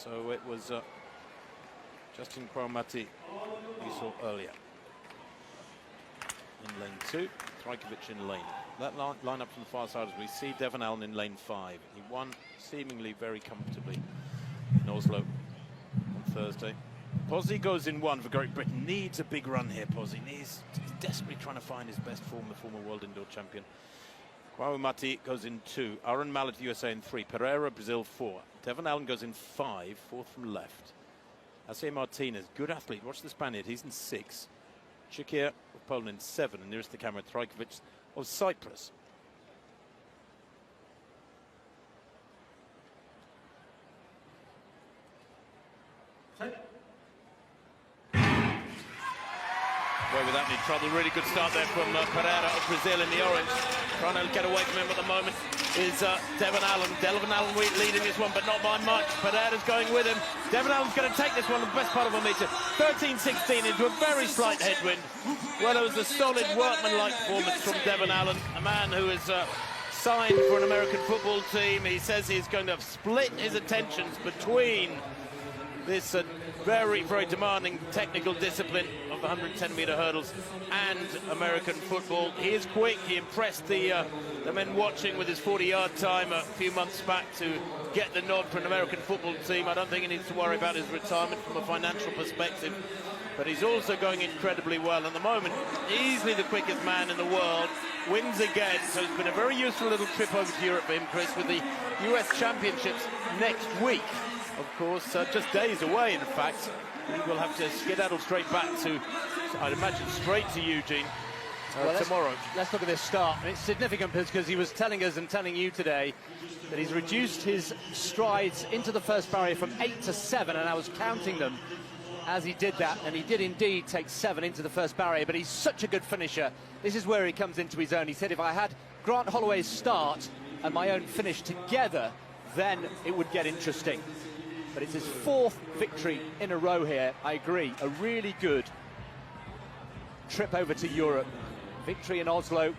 So it was Justin Kwao-Mati we saw earlier. In lane 2, Τραίκοβιτς in lane. That line up from the far side as we see Devon Allen in lane 5. He won seemingly very comfortably in Oslo on Thursday. Pozzi goes in 1 for Great Britain. Needs a big run here, Pozzi. He's desperately trying to find his best form, the former world indoor champion. Kwao-Mati goes in 2. Aaron Mallet, USA in 3. Pereira, Brazil 4. Devon Allen goes in 5, 4th from left. Jose Martinez, good athlete. Watch the Spaniard, he's in 6. Shakir of Poland in 7. And nearest the camera, Τραίκοβιτς of Cyprus. Without any trouble, really good start there from Pereira of Brazil in the orange. Trying to get away from him at the moment is Devon Allen. Devon Allen leading this one, but not by much. Pereira's going with him. Devon Allen's going to take this one the best part of a metre. 13-16 into a very slight headwind. Well, it was a solid workman-like performance from Devon Allen, a man who is signed for an American football team. He says he's going to split his attentions between this very, very demanding technical discipline of the 110-metre hurdles and American football. He is quick. He impressed the men watching with his 40-yard time a few months back to get the nod for an American football team. I don't think he needs to worry about his retirement from a financial perspective, but he's also going incredibly well. At the moment, easily the quickest man in the world, wins again. So it's been a very useful little trip over to Europe for him, Chris, with the US Championships next week. Of course, just days away, in fact. He will have to skedaddle straight back to, I'd imagine, straight to Eugene tomorrow. Let's look at this start. And it's significant because he was telling us and telling you today that he's reduced his strides into the first barrier from 8 to 7, and I was counting them as he did that, and he did indeed take 7 into the first barrier, but he's such a good finisher. This is where he comes into his own. He said, if I had Grant Holloway's start and my own finish together, then it would get interesting. But it's his 4th victory in a row here. I agree, a really good trip over to Europe. Victory in Oslo,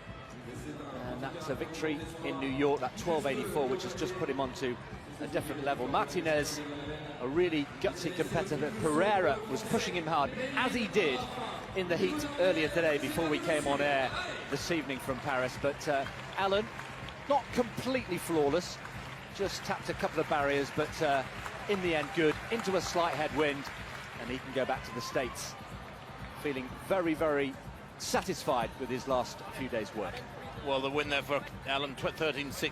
and that's a victory in New York, that 12.84, which has just put him onto a different level. Martinez, a really gutsy competitor. Pereira was pushing him hard, as he did in the heat earlier today before we came on air this evening from Paris. But Allen, not completely flawless, just tapped a couple of barriers, but in the end good, into a slight headwind, and he can go back to the States feeling very, very satisfied with his last few days' work. Well, the win there for Allen, 13-16.